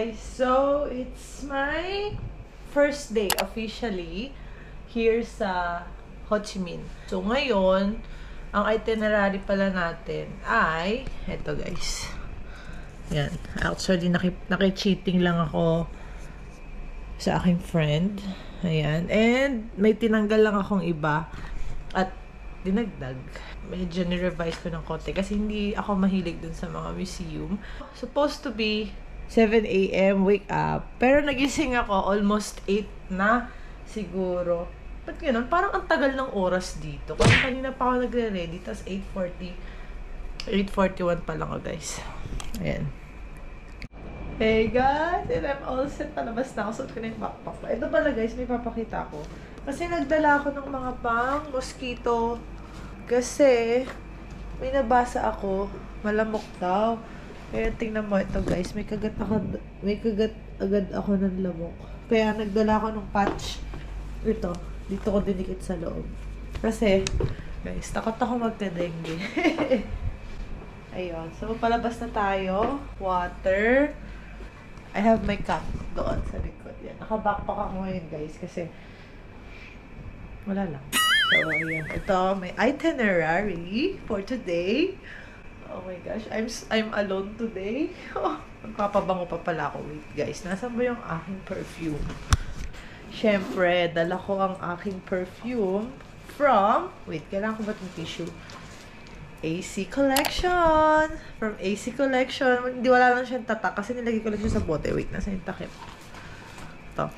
guys! So, it's my first day officially here sa Ho Chi Minh. So, ngayon, ang itinerary pala natin ay, eto guys. Yan. Actually, naki-cheating lang ako sa aking friend. Ayan. And, may tinanggal lang akong iba. At, dinagdag. Medyo ni-revise ko ng konti kasi hindi ako mahilig dun sa mga museum. Supposed to be 7 AM, wake up. Pero nagising ako almost 8 na siguro. Ba't ganun? Parang ang tagal ng oras dito. Kasi kanina pa ako nagre-ready. Tapos 8:41 pa lang ako, guys. Ayan. Hey guys! And I'm all set. Palabas na ako. Suot ko na yung backpack ko. Ito pala guys, may papakita ko. Kasi nagdala ako ng mga pang mosquito. Kasi may nabasa ako. Malamok daw. Kaya tingnan mo ito guys. May kagat agad ako ng lamok. Kaya nagdala ako ng patch. Ito. Dito ko dinikit sa loob. Kasi, guys, takot ako magka-dengue. Ayun. So, palabas na tayo. Water. I have my cup doon sa likod. Yan. Naka-backpack ako ngayon, guys. Kasi, wala lang. So, ayan. Ito, may itinerary for today. Oh my gosh. I'm alone today. Oh, magpapabango pa pala ako. Wait, guys. Nasaan ba yung aking perfume? Siyempre, dala ko ang aking perfume from, wait, kailangan ko ba itong tissue? AC Collection. From AC Collection. Hindi, wala lang siyang tatak kasi nilagay ko lang siya sa bote. Wait, nasa yung takip. Ito.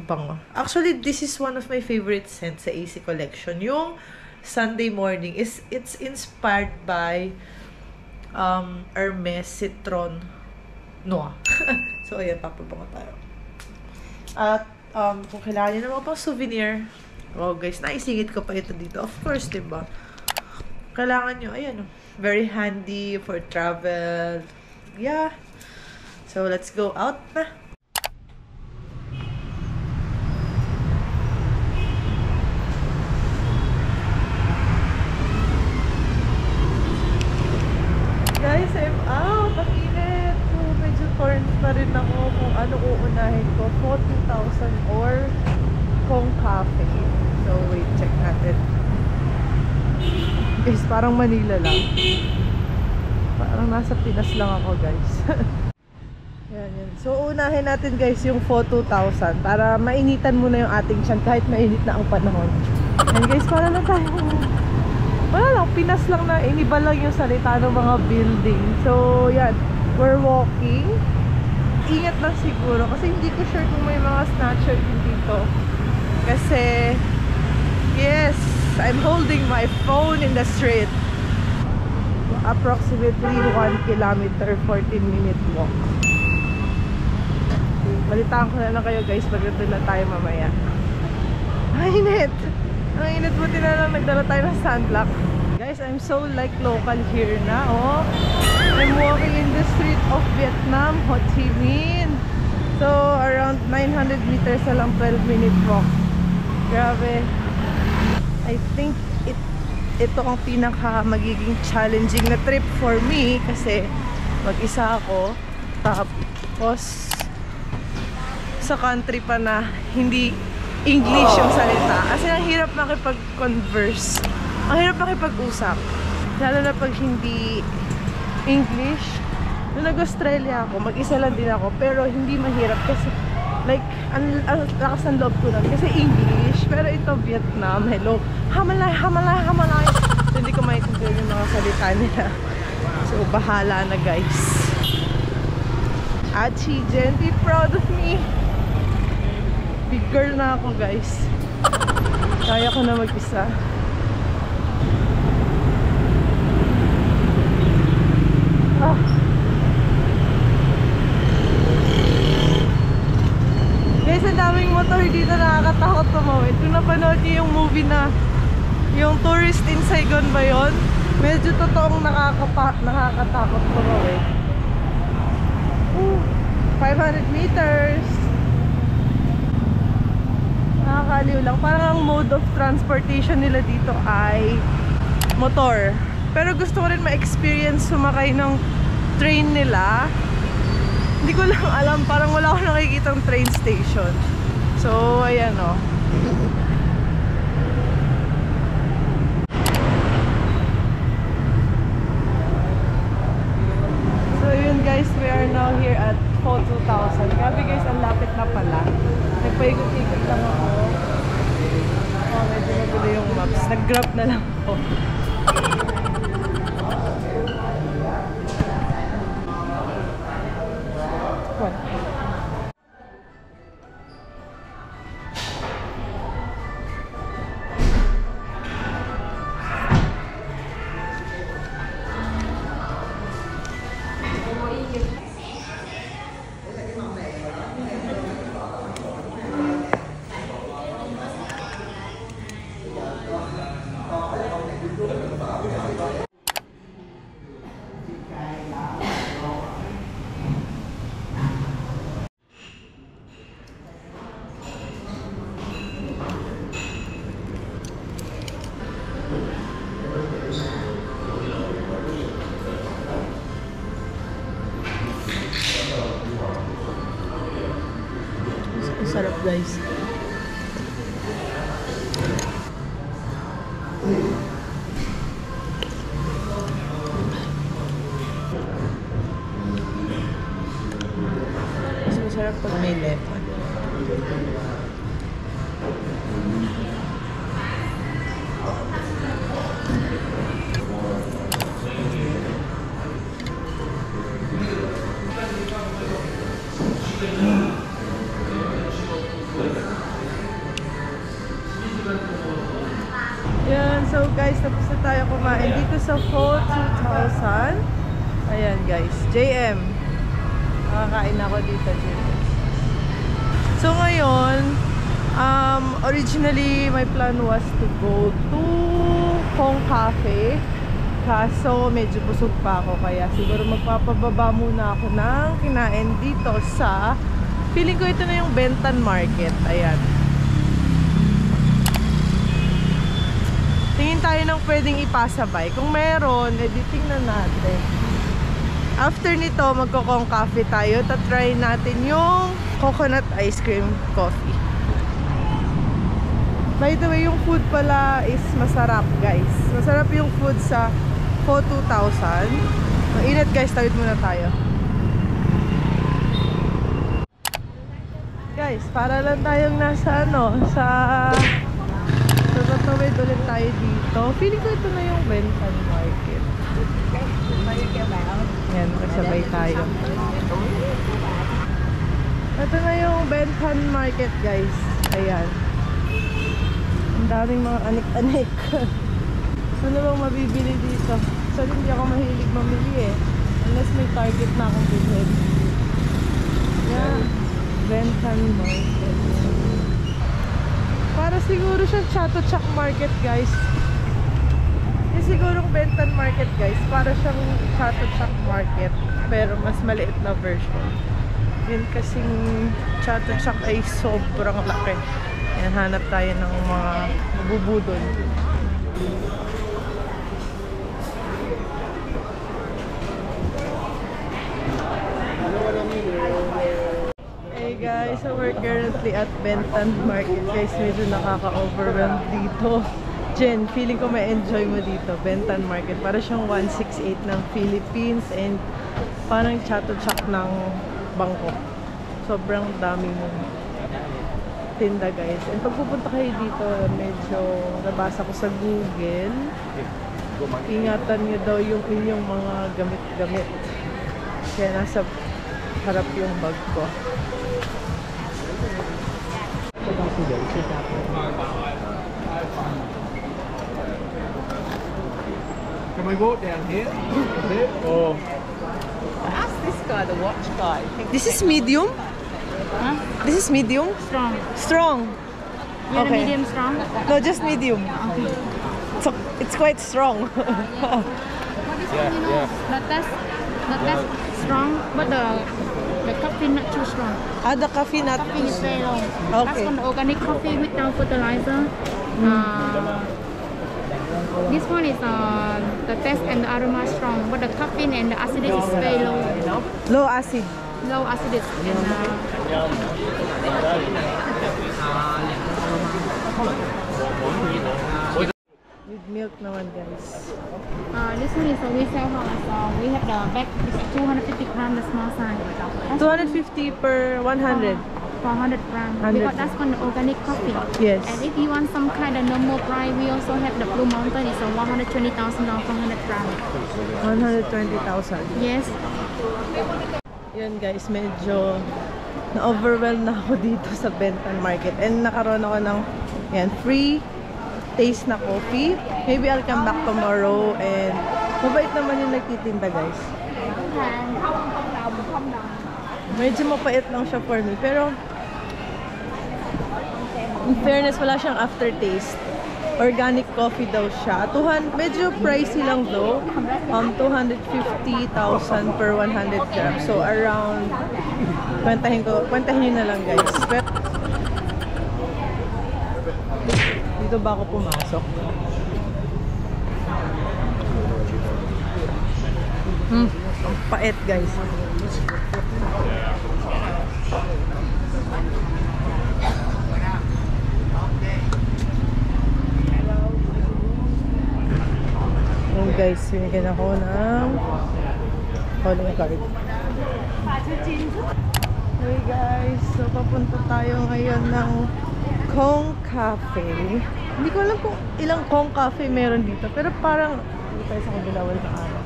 Bango. Actually, this is one of my favorite scents sa AC Collection. Yung Sunday Morning. It's inspired by Hermes Citron Noir. So, ayan, papabango tayo. At, kung kailangan nyo naman pang souvenir, wow guys, naisingit ko pa ito dito. Of course, diba? Kailangan nyo, ayan, very handy for travel. Yeah. So, let's go out na. Guys, I'm out. Ang init. So, medyo torn pa rin ako kung ano uunahin ko. 40,000 or Kong Cafe. So, wait, check natin. Guys, parang Manila lang. Parang nasa Pinas lang ako, guys. Yan, yan. So, unahin natin, guys, yung 42,000 para mainitan muna yung ating tiyan kahit mainit na ang panahon. And guys, para na tayo. Wala lang, Pinas lang na iniba lang yung salita ng mga building. So, yan. We're walking. Ingat lang siguro kasi hindi ko sure kung may mga snatcher din dito. Kasi, yes, I'm holding my phone in the street. Approximately 1 kilometer, 14-minute walk. Balitaan ko na lang kayo guys pag nandun na tayo mamaya. Ang init! Ang init, buti na lang nagdala tayo ng sunblock. Guys, I'm so like local here na, oh. I'm walking in the street of Vietnam, Ho Chi Minh. So, around 900 meters na lang, 12-minute walk. Grabe. I think ito ang pinaka magiging challenging na trip for me kasi mag-isa ako. Tapos, sa country pa na hindi English yung salita. Kasi ang hirap makipag-converse. Ang hirap makipag-usap. Lalo na pag hindi English. Nung nag-Australia ako, mag-isa lang din ako. Pero hindi mahirap kasi like, ang lakas ng loob ko nun. Kasi English. Pero ito Vietnam. Hello. Hamalay, hamalay, hamalay. So, hindi ko maintindihan yung mga salita nila. So, bahala na guys. Achi, Jen, be proud of me. Big girl na ako guys. Kaya ko na mag-isa. Ah. Guys, ang daming motor dito, nakakatakot tumawid. Kung napanood niyo yung movie na yung Tourist in Saigon ba yun? Medyo totoong nakakatakot tumawid. 500 meters. Nakakaliw lang. Parang ang mode of transportation nila dito ay motor. Pero gusto ko rin ma-experience sumakay ng train nila. Hindi ko lang alam, parang wala akong nakikitang train station. So, ayan o. So, yun guys, we are now here at Pho 2000. Grabe guys, ang lapit na pala. Nagpaikot-ikot lang ako. Oh, medyo magulo yung maps. Nag-grab na lang ako. What? Sarap guys. Mas masarap pag may lemon. Yan, so guys, tapos na tayo kumain dito sa Pho 2000. Ayan guys, JM. Nakakain ako dito, JM. So ngayon, originally my plan was to go to Hong Cafe. Kaso medyo busog pa ako, kaya siguro magpapababa muna ako ng kinain dito sa, feeling ko ito na yung Bentan Market. Ayan. Tingin tayo ng pwedeng ipasabay. Kung meron, editing na natin. After nito, magko-Kong Cafe tayo. Tatry natin yung coconut ice cream coffee. By the way, yung food pala is masarap, guys. Masarap yung food sa Pho 2000. Ang init, guys. Tawid muna tayo. Guys, para lang tayong nasa sa tatawid ulit tayo dito. Feeling ko ito na yung Bentan Market. Yan, kasabay tayo. Ito na yung Bentan Market, guys. Ayan. Ang daming mga anik-anik. Ano bang mabibili dito? So, hindi ako mahilig mamili eh. Unless may target na akong bilhin. Yan. Bentan Market. Para siguro siya Chatuchak Market, guys. Yung sigurong Bentan Market, guys. Para siyang Chatuchak Market. Pero mas maliit na version. Yun kasing Chatuchak ay sobrang laki. Yan, hanap tayo ng mga mabubudol. Hey guys, so we're currently at Bentan Market. Guys, medyo nakaka-overwhelmed dito. Jen, feeling ko may enjoy mo dito. Bentan Market. Para siyang 168 ng Philippines and parang Chatuchak ng Bangkok. Sobrang dami mong tinda, guys. And pag pupunta kayo dito, medyo nabasa ko sa Google, ingatan nyo daw yung inyong mga gamit-gamit. Kaya nasa harap yung bag ko. Can we walk down here? Or Ask this guy, the watch guy. This is medium? Huh? This is medium? Strong. Strong. You want Okay. a medium strong? No, just medium. Okay. So, it's quite strong. What is the test strong, but the coffee not too strong. The coffee not Coffee is very low. Okay. That's one organic coffee without fertilizer. This one is the taste and the aroma strong, but the caffeine and the acidity is very low. low acid. low acidity and With milk naman, guys. this one is we sell how much? We have the bag is 250 gram, the small size. 250 per 100. 400 gram. 100. Because that's one organic coffee. Yes. And if you want some kind of normal price, we also have the Blue Mountain. It's a $120,000 for 100 gram. 120,000. Yes. Yan guys, medyo na-overwhelm na ako dito sa Benton Market. And nakaroon ako ng yan, free taste na coffee. Maybe I'll come back tomorrow. And mabait naman yung nagtitinda, guys. Medyo mapait lang siya for me. Pero in fairness, wala siyang aftertaste. Organic coffee daw siya. Medyo pricey lang though. 250,000 per 100 grams. So around, kwentahin nyo na lang guys. Pero, dito ba ako pumasok? Ang pait guys. Oh guys, binigyan ako ng calling card. Hey guys, so papunta tayo ngayon ng Kong Cafe. Hindi ko alam kung ilang Kong Cafe meron dito, pero parang hindi tayo sa kabilawal na araw.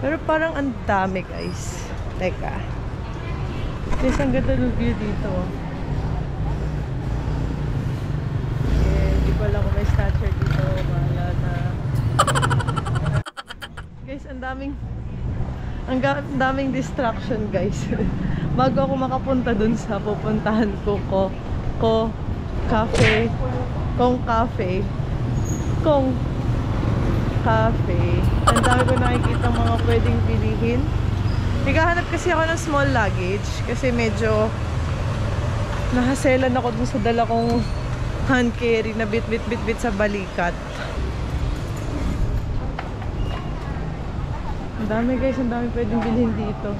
Pero parang ang dami guys. Teka. Guys, ang ganda ng view dito. Hindi ko alam kung may statue dito. Wala na. Guys, ang daming distraction guys. Bago ako makapunta dun sa pupuntahan ko Cafe. Kong Cafe. Kong Cafe. Ang dami ko nakikita mga pwedeng pilihin. Naghahanap kasi ako ng small luggage kasi medyo nahaselan ako dun sa dala kong hand carry na bit sa balikat. Ang dami guys, ang dami pwedeng bilhin dito.